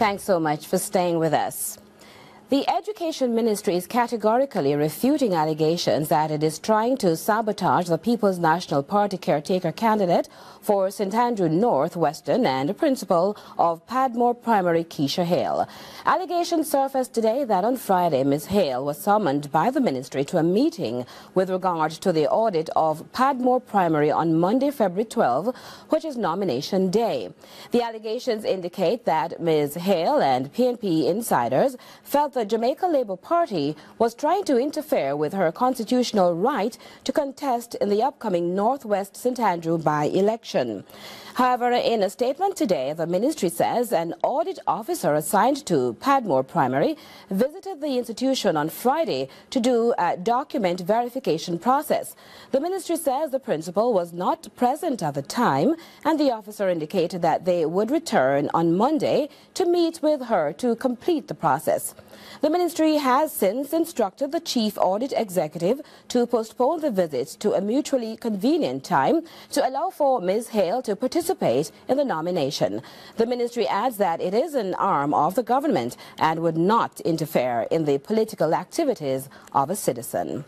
Thanks so much for staying with us. The Education Ministry is categorically refuting allegations that it is trying to sabotage the People's National Party caretaker candidate for St. Andrew North Western and principal of Padmore Primary, Keisha Hale. Allegations surfaced today that on Friday, Ms. Hale was summoned by the ministry to a meeting with regard to the audit of Padmore Primary on Monday, February 12, which is nomination day. The allegations indicate that Ms. Hale and PNP insiders felt the Jamaica Labour Party was trying to interfere with her constitutional right to contest in the upcoming Northwest St. Andrew by-election. However, in a statement today, the ministry says an audit officer assigned to Padmore Primary visited the institution on Friday to do a document verification process. The ministry says the principal was not present at the time, and the officer indicated that they would return on Monday to meet with her to complete the process. The ministry has since instructed the chief audit executive to postpone the visit to a mutually convenient time to allow for Ms. Hale to participate in the nomination. The ministry adds that it is an arm of the government and would not interfere in the political activities of a citizen.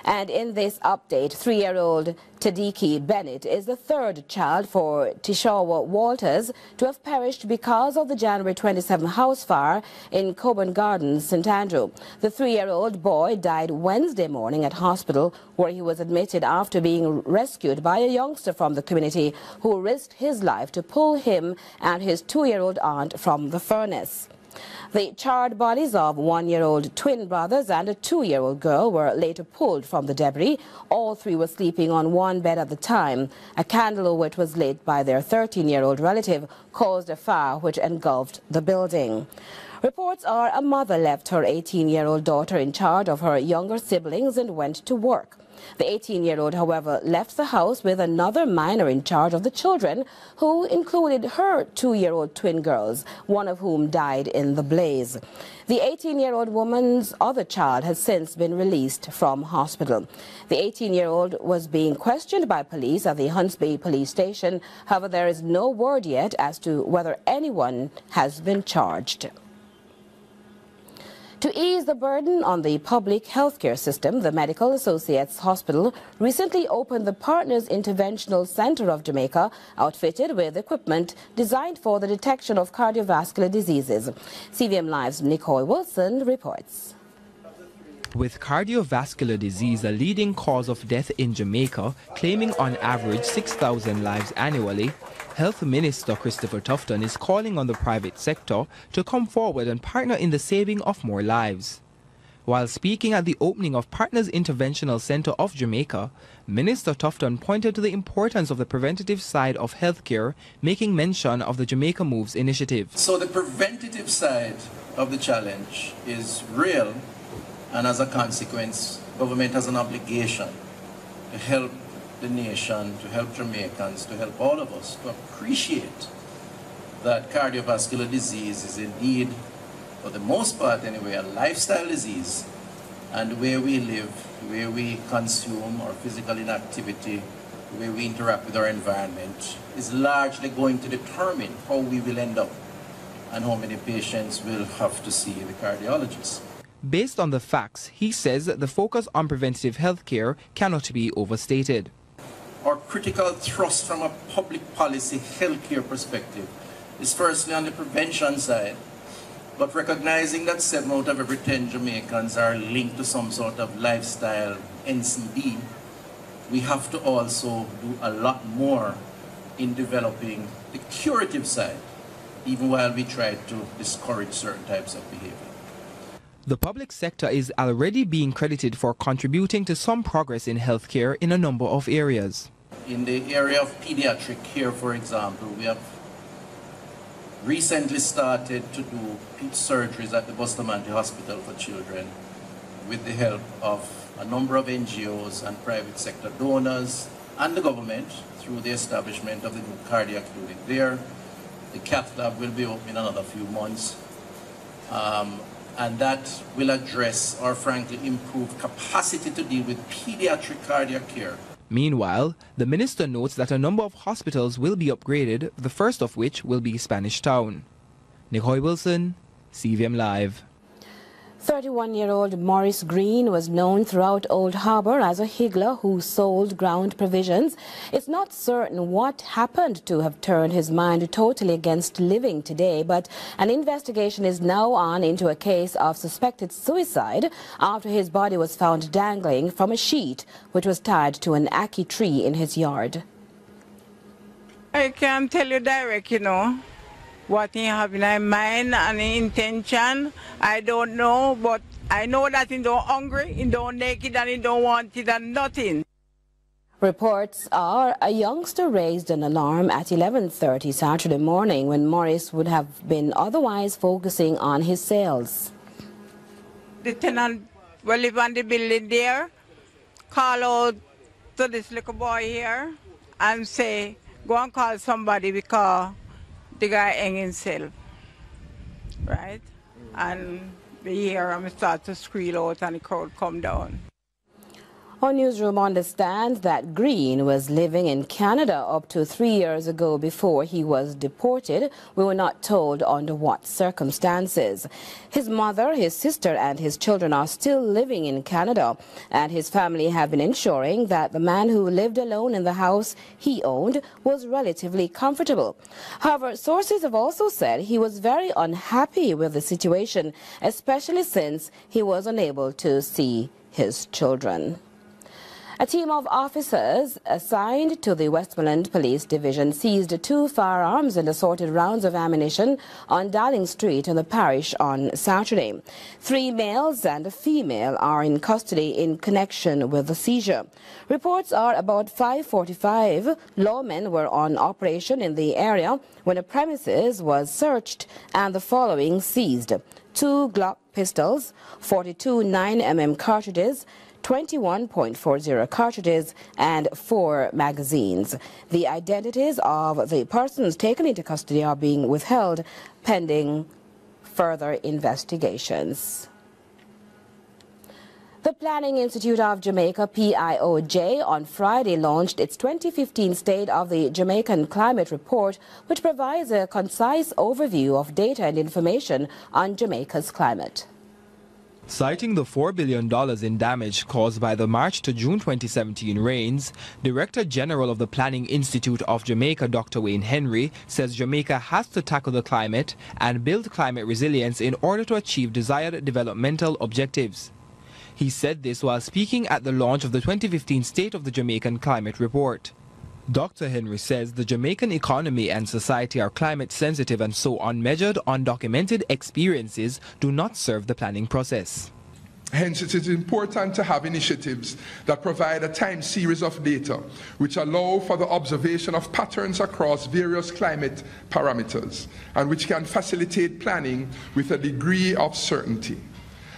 And in this update, 3-year-old Tadiki Bennett is the third child for Tishawa Walters to have perished because of the January 27 house fire in Coburn Gardens, St. Andrew. The 3-year-old boy died Wednesday morning at hospital, where he was admitted after being rescued by a youngster from the community who risked his life to pull him and his 2-year-old aunt from the furnace. The charred bodies of 1-year-old twin brothers and a 2-year-old girl were later pulled from the debris. All three were sleeping on one bed at the time. A candle which was lit by their 13-year-old relative caused a fire which engulfed the building. Reports are a mother left her 18-year-old daughter in charge of her younger siblings and went to work. The 18-year-old, however, left the house with another minor in charge of the children, who included her 2-year-old twin girls, one of whom died in the blaze. The 18-year-old woman's other child has since been released from hospital. The 18-year-old was being questioned by police at the Hunts Bay police station. However, there is no word yet as to whether anyone has been charged. To ease the burden on the public healthcare system, the Medical Associates Hospital recently opened the Partners Interventional Center of Jamaica, outfitted with equipment designed for the detection of cardiovascular diseases. CVM Live's Nicole Wilson reports. With cardiovascular disease a leading cause of death in Jamaica, claiming on average 6,000 lives annually, Health Minister Christopher Tufton is calling on the private sector to come forward and partner in the saving of more lives. While speaking at the opening of Partners Interventional Center of Jamaica, Minister Tufton pointed to the importance of the preventative side of healthcare, making mention of the Jamaica Moves initiative. So the preventative side of the challenge is real, and as a consequence, government has an obligation to help the nation, to help Jamaicans, to help all of us to appreciate that cardiovascular disease is indeed, for the most part anyway, a lifestyle disease, and the way we live, the way we consume our physical inactivity, the way we interact with our environment is largely going to determine how we will end up and how many patients will have to see the cardiologist. Based on the facts, he says that the focus on preventative health care cannot be overstated. Our critical thrust from a public policy healthcare perspective is firstly on the prevention side, but recognizing that 7 out of every 10 Jamaicans are linked to some sort of lifestyle NCD, we have to also do a lot more in developing the curative side, even while we try to discourage certain types of behavior. The public sector is already being credited for contributing to some progress in healthcare in a number of areas. In the area of pediatric care, for example, we have recently started to do surgeries at the Bustamante Hospital for Children with the help of a number of NGOs and private sector donors and the government through the establishment of the new cardiac unit there. The cath lab will be open in another few months. And that will address or frankly improve capacity to deal with pediatric cardiac care. Meanwhile, the minister notes that a number of hospitals will be upgraded, the first of which will be Spanish Town. Nicoy Wilson, CVM Live. 31-year-old Maurice Green was known throughout Old Harbour as a higgler who sold ground provisions. It's not certain what happened to have turned his mind totally against living today, but an investigation is now on into a case of suspected suicide after his body was found dangling from a sheet which was tied to an ackee tree in his yard. I can't tell you direct, what he have in his mind and intention. I don't know, but I know that he don't hungry, he don't naked, and he don't want it and nothing. Reports are a youngster raised an alarm at 11:30 Saturday morning when Morris would have been otherwise focusing on his sales. The tenant will live on the building there, call out to this little boy here and say, go and call somebody because the guy hang himself, right? And we hear him start to squeal out and the crowd come down. Our newsroom understands that Green was living in Canada up to 3 years ago before he was deported. We were not told under what circumstances. His mother, his sister and his children are still living in Canada, and his family have been ensuring that the man who lived alone in the house he owned was relatively comfortable. However, sources have also said he was very unhappy with the situation, especially since he was unable to see his children. A team of officers assigned to the Westmoreland Police Division seized 2 firearms and assorted rounds of ammunition on Darling Street in the parish on Saturday. 3 males and a female are in custody in connection with the seizure. Reports are about 5:45 lawmen were on operation in the area when a premises was searched and the following seized: 2 Glock pistols, 42 9mm cartridges, 21.40 cartridges and 4 magazines. The identities of the persons taken into custody are being withheld pending further investigations. The Planning Institute of Jamaica, PIOJ, on Friday launched its 2015 State of the Jamaican Climate Report, which provides a concise overview of data and information on Jamaica's climate. Citing the $4 billion in damage caused by the March to June 2017 rains, Director General of the Planning Institute of Jamaica, Dr. Wayne Henry, says Jamaica has to tackle the climate and build climate resilience in order to achieve desired developmental objectives. He said this while speaking at the launch of the 2015 State of the Jamaican Climate Report. Dr. Henry says the Jamaican economy and society are climate sensitive, and so unmeasured, undocumented experiences do not serve the planning process. Hence, it is important to have initiatives that provide a time series of data which allow for the observation of patterns across various climate parameters and which can facilitate planning with a degree of certainty.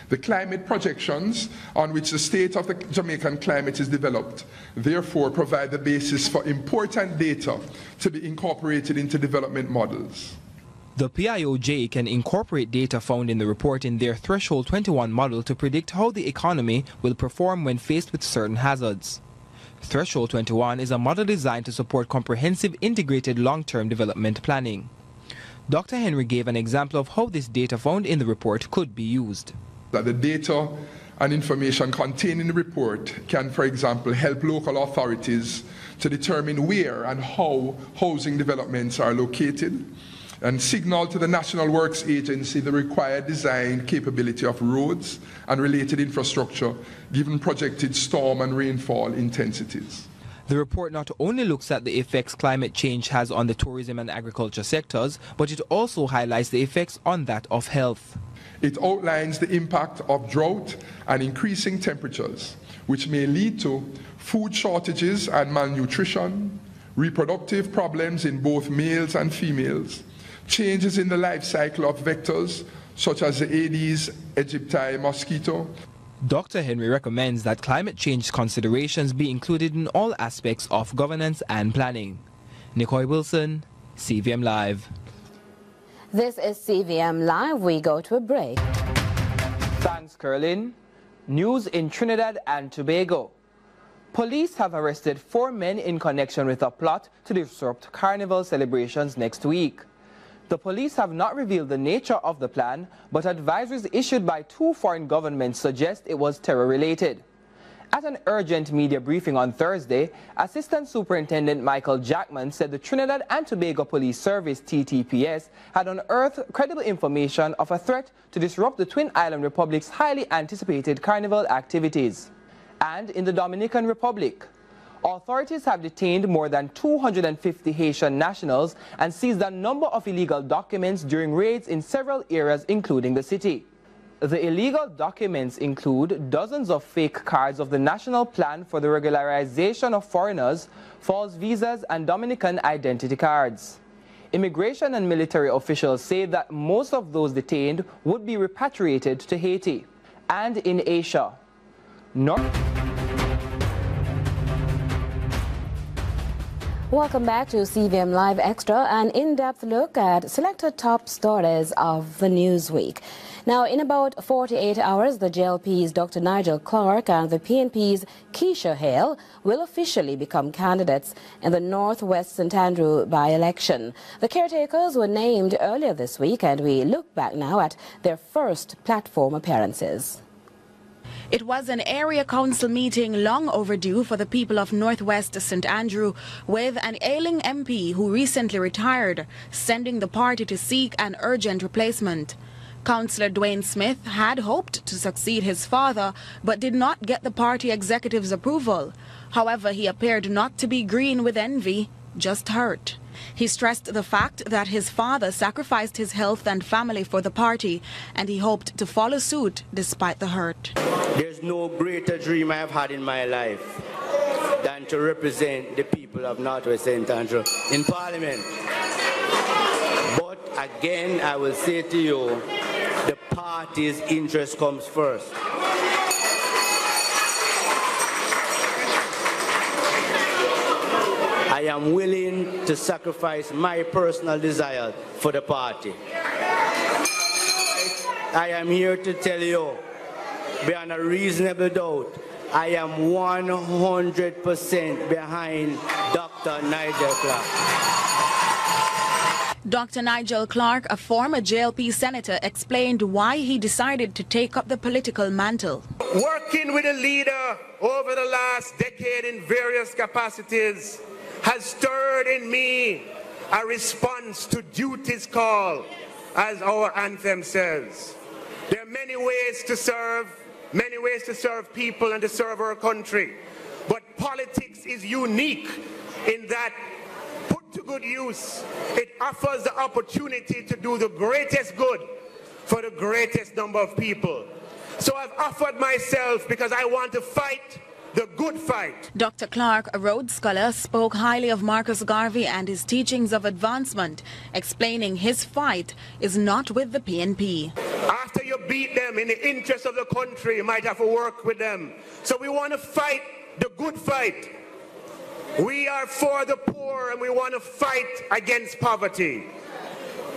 The climate projections on which the state of the Jamaican climate is developed therefore provide the basis for important data to be incorporated into development models. The PIOJ can incorporate data found in the report in their Threshold 21 model to predict how the economy will perform when faced with certain hazards. Threshold 21 is a model designed to support comprehensive integrated long-term development planning. Dr. Henry gave an example of how this data found in the report could be used. That the data and information contained in the report can, for example, help local authorities to determine where and how housing developments are located, and signal to the National Works Agency the required design capability of roads and related infrastructure given projected storm and rainfall intensities. The report not only looks at the effects climate change has on the tourism and agriculture sectors, but it also highlights the effects on that of health. It outlines the impact of drought and increasing temperatures, which may lead to food shortages and malnutrition, reproductive problems in both males and females, changes in the life cycle of vectors such as the Aedes aegypti mosquito. Dr. Henry recommends that climate change considerations be included in all aspects of governance and planning. Nicoy Wilson, CVM Live. This is CVM Live. We go to a break. Thanks, Curlin. News in Trinidad and Tobago. Police have arrested 4 men in connection with a plot to disrupt carnival celebrations next week. The police have not revealed the nature of the plan, but advisories issued by 2 foreign governments suggest it was terror-related. At an urgent media briefing on Thursday, Assistant Superintendent Michael Jackman said the Trinidad and Tobago Police Service, TTPS, had unearthed credible information of a threat to disrupt the Twin Island Republic's highly anticipated carnival activities. And in the Dominican Republic, authorities have detained more than 250 Haitian nationals and seized a number of illegal documents during raids in several areas, including the city. The illegal documents include dozens of fake cards of the National Plan for the Regularization of Foreigners, false visas, and Dominican identity cards. Immigration and military officials say that most of those detained would be repatriated to Haiti. And in Asia, Welcome back to CVM Live Extra, an in-depth look at selected top stories of the news week. Now, in about 48 hours, the JLP's Dr. Nigel Clark and the PNP's Keisha Hale will officially become candidates in the Northwest St. Andrew by-election. The caretakers were named earlier this week, and we look back now at their first platform appearances. It was an area council meeting long overdue for the people of Northwest St. Andrew, with an ailing MP who recently retired, sending the party to seek an urgent replacement. Councillor Dwayne Smith had hoped to succeed his father, but did not get the party executive's approval. However, he appeared not to be green with envy, just hurt. He stressed the fact that his father sacrificed his health and family for the party, and he hoped to follow suit despite the hurt. There's no greater dream I have had in my life than to represent the people of Northwest St. Andrew in Parliament. But again, I will say to you, the party's interest comes first. I am willing to sacrifice my personal desire for the party. I am here to tell you, beyond a reasonable doubt, I am 100% behind Dr. Nigel Clark. Dr. Nigel Clark, a former JLP senator, explained why he decided to take up the political mantle. Working with a leader over the last decade in various capacities has stirred in me a response to duty's call, as our anthem says. There are many ways to serve people and to serve our country. But politics is unique in that, put to good use, it offers the opportunity to do the greatest good for the greatest number of people. So I've offered myself because I want to fight the good fight. Dr. Clark, a Rhodes Scholar, spoke highly of Marcus Garvey and his teachings of advancement, explaining his fight is not with the PNP. After you beat them in the interest of the country, you might have to work with them. So we want to fight the good fight. We are for the poor and we want to fight against poverty.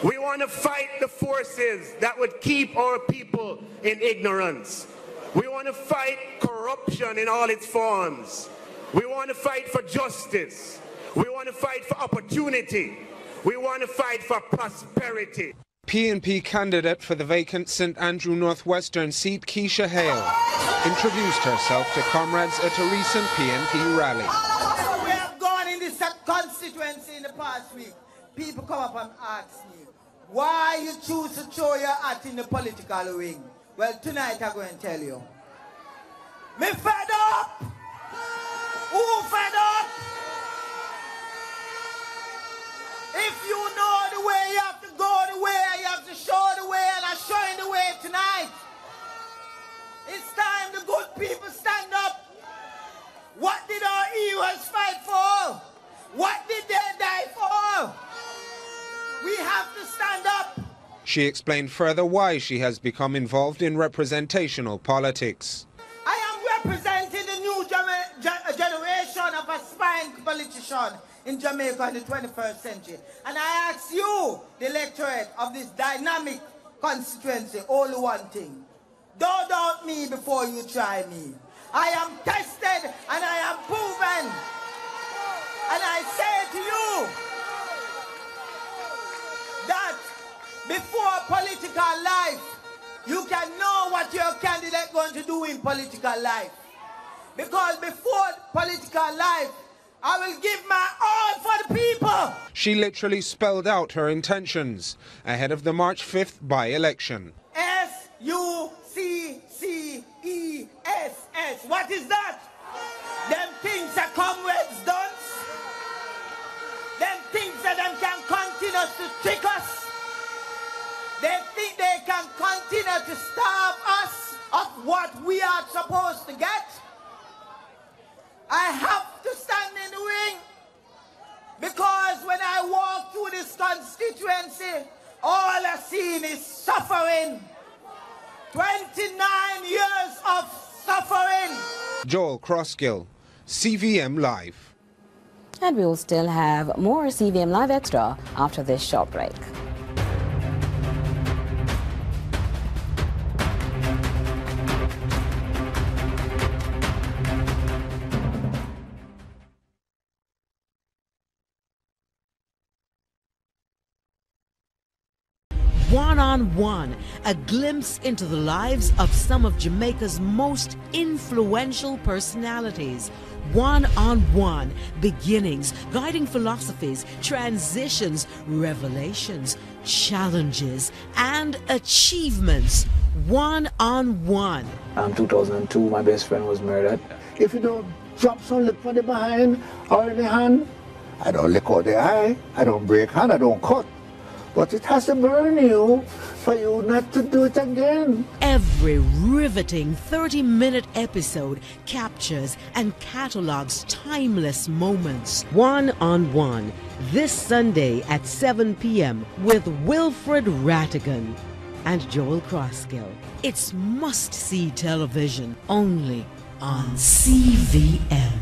We want to fight the forces that would keep our people in ignorance. We want to fight corruption in all its forms. We want to fight for justice. We want to fight for opportunity. We want to fight for prosperity. PNP candidate for the vacant St. Andrew Northwestern seat, Keisha Hale, introduced herself to comrades at a recent PNP rally. We have gone in this constituency in the past week. People come up and ask me, why you choose to throw your hat in the political ring? Well, tonight I'm going to tell you. Me fed up! Who fed up? If you know the way, you have to go the way, you have to show the way, and I'm showing the way tonight. It's time the good people stand up. What did our heroes fight for? What did they die for? We have to stand up. She explained further why she has become involved in representational politics. I am representing the new generation of aspiring politicians in Jamaica in the 21st century. And I ask you, the electorate of this dynamic constituency, only one thing. Don't doubt me before you try me. I am tested and I am proven. And I say to you that before political life, you can know what your candidate going to do in political life. Because before political life, I will give my all for the people. She literally spelled out her intentions ahead of the March 5th by-election. S-U-C-C-E-S-S. What is that? Them things that comrades done. Them things that them can continue to trick us. They think they can continue to starve us of what we are supposed to get. I have to stand in the ring because when I walk through this constituency, all I've seen is suffering. 29 years of suffering. Joel Crosskill, CVM Live. And we will still have more CVM Live Extra after this short break. One-on-one, a glimpse into the lives of some of Jamaica's most influential personalities. One-on-one, beginnings, guiding philosophies, transitions, revelations, challenges, and achievements. One-on-one. 2002, my best friend was murdered. If you don't drop some lick from the behind or in the hand, I don't lick out the eye, I don't break hand, I don't cut. But it has to burn you for you not to do it again. Every riveting 30-minute episode captures and catalogs timeless moments. One-on-one, this Sunday at 7 p.m. with Wilfred Rattigan and Joel Crosskill. It's must-see television only on CVM.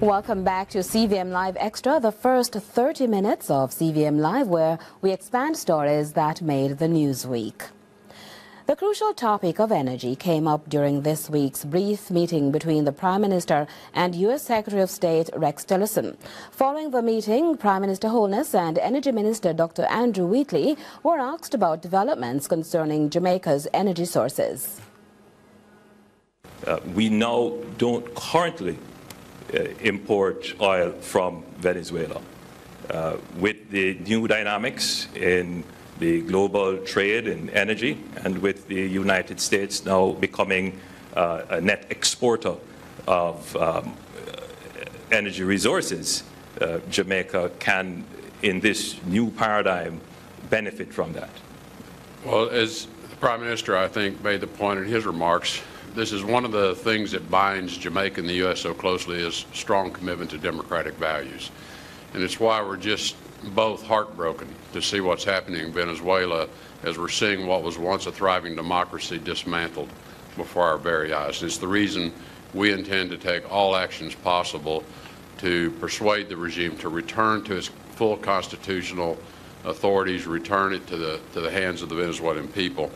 Welcome back to CVM Live Extra, the first 30 minutes of CVM Live, where we expand stories that made the news week. The crucial topic of energy came up during this week's brief meeting between the Prime Minister and U.S. Secretary of State Rex Tillerson. Following the meeting, Prime Minister Holness and Energy Minister Dr. Andrew Wheatley were asked about developments concerning Jamaica's energy sources. We now don't currently import oil from Venezuela. With the new dynamics in the global trade in energy, and with the United States now becoming a net exporter of energy resources, Jamaica can, in this new paradigm, benefit from that. Well, as the Prime Minister, I think, made the point in his remarks, this is one of the things that binds Jamaica and the U.S. so closely is strong commitment to democratic values. And it's why we're just both heartbroken to see what's happening in Venezuela as we're seeing what was once a thriving democracy dismantled before our very eyes. And it's the reason we intend to take all actions possible to persuade the regime to return to its full constitutional authorities, return it to the hands of the Venezuelan people.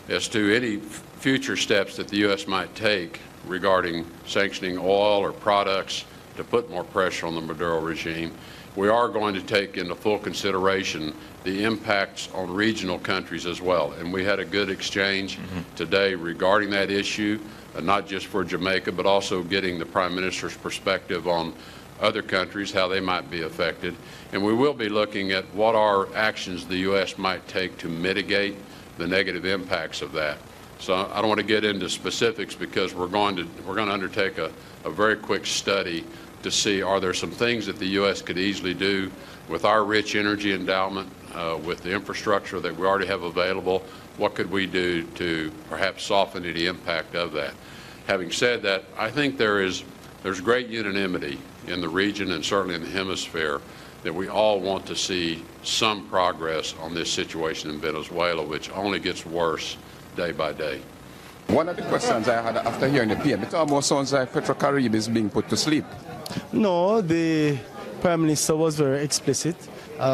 As to any future steps that the U.S. might take regarding sanctioning oil or products to put more pressure on the Maduro regime, we are going to take into full consideration the impacts on regional countries as well. And we had a good exchange today regarding that issue, not just for Jamaica, but also getting the Prime Minister's perspective on other countries, how they might be affected. And we will be looking at what are actions the U.S. might take to mitigate the negative impacts of that. So I don't want to get into specifics because we're going to undertake a very quick study to see are there some things that the U.S. could easily do with our rich energy endowment, with the infrastructure that we already have available. What could we do to perhaps soften any impact of that? Having said that, I think there's great unanimity in the region and certainly in the hemisphere that we all want to see some progress on this situation in Venezuela, which only gets worse day by day. One of the questions I had after hearing the PM, it almost sounds like Petrocaribe is being put to sleep. No, the Prime Minister was very explicit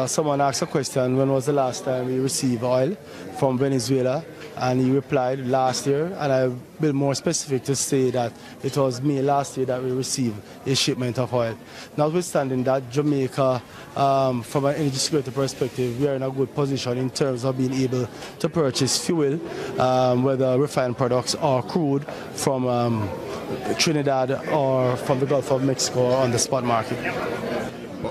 Someone asked a question, when was the last time we received oil from Venezuela? And he replied, last year. And I've been more specific to say that it was May last year that we received a shipment of oil. Notwithstanding that, Jamaica, from an energy security perspective, we are in a good position in terms of being able to purchase fuel, whether refined products or crude, from Trinidad or from the Gulf of Mexico or on the spot market.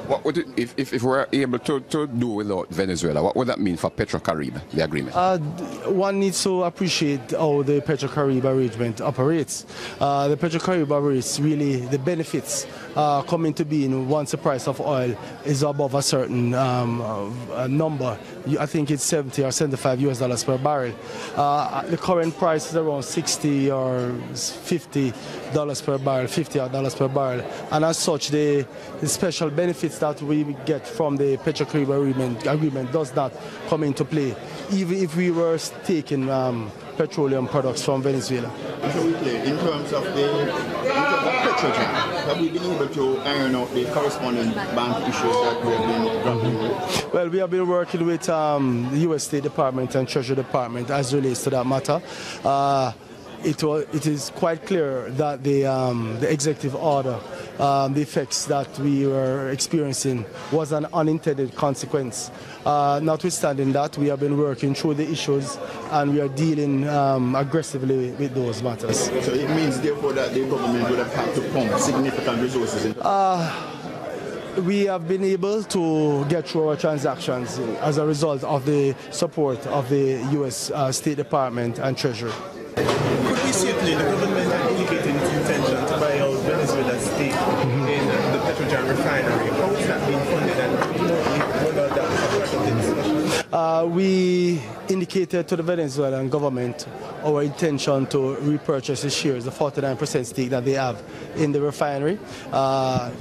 What would it, if we were able to do without Venezuela, what would that mean for PetroCaribe, the agreement? One needs to appreciate how the PetroCaribe arrangement operates. The PetroCaribe operates, really, the benefits come into being once the price of oil is above a certain number. I think it's $70 or $75 per barrel. The current price is around $60 or $50 per barrel, $50 per barrel. And as such, the special benefits that we get from the PetroCaribe agreement does not come into play, even if we were taking petroleum products from Venezuela. So in terms of the Petrogen, have we been able to iron out the corresponding bank issues that we have been grappling with? Well, we have been working with the U.S. State Department and Treasury Department as relates to that matter. It is quite clear that the executive order, the effects that we were experiencing, was an unintended consequence. Notwithstanding that, we have been working through the issues and we are dealing aggressively with those matters. So it means, therefore, that the government would have had to pump significant resources into we have been able to get through our transactions as a result of the support of the U.S. State Department and Treasury. Could we see the government indicating its intention to buy out Venezuela's stake in the Petrogen refinery? How is that being funded, and whether that was a part of the discussion? We indicated to the Venezuelan government our intention to repurchase the shares, the 49% stake that they have in the refinery.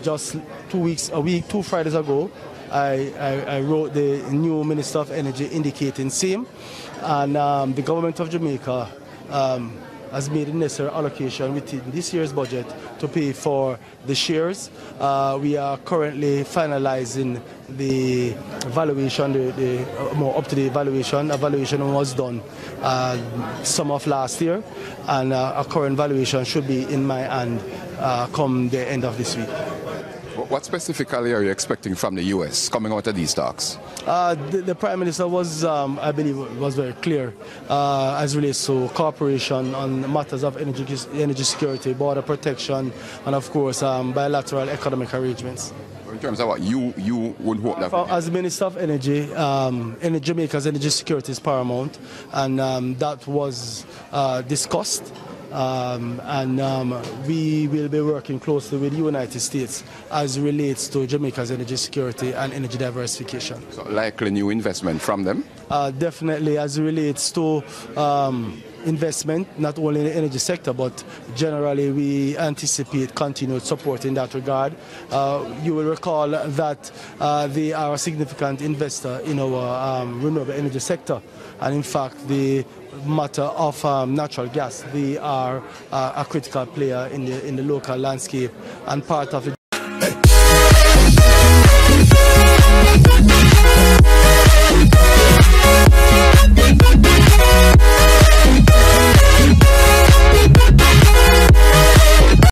Just 2 Fridays ago, I wrote the new Minister of Energy indicating same, and the government of Jamaica has made the necessary allocation within this year's budget to pay for the shares. We are currently finalizing the valuation, the more up-to-date valuation. A valuation was done summer of last year, and a current valuation should be in my hand come the end of this week. What specifically are you expecting from the U.S. coming out of these talks? The Prime Minister was, I believe, was very clear as relates to cooperation on matters of energy security, border protection, and of course bilateral economic arrangements. In terms of what you would hope that... As Minister of Energy, Jamaica's energy security is paramount, and that was discussed. We will be working closely with the United States as relates to Jamaica's energy security and energy diversification. So likely new investment from them? Definitely, as relates to investment, not only in the energy sector, but generally we anticipate continued support in that regard. You will recall that they are a significant investor in our renewable energy sector, and in fact the matter of natural gas, they are a critical player in the local landscape and part of the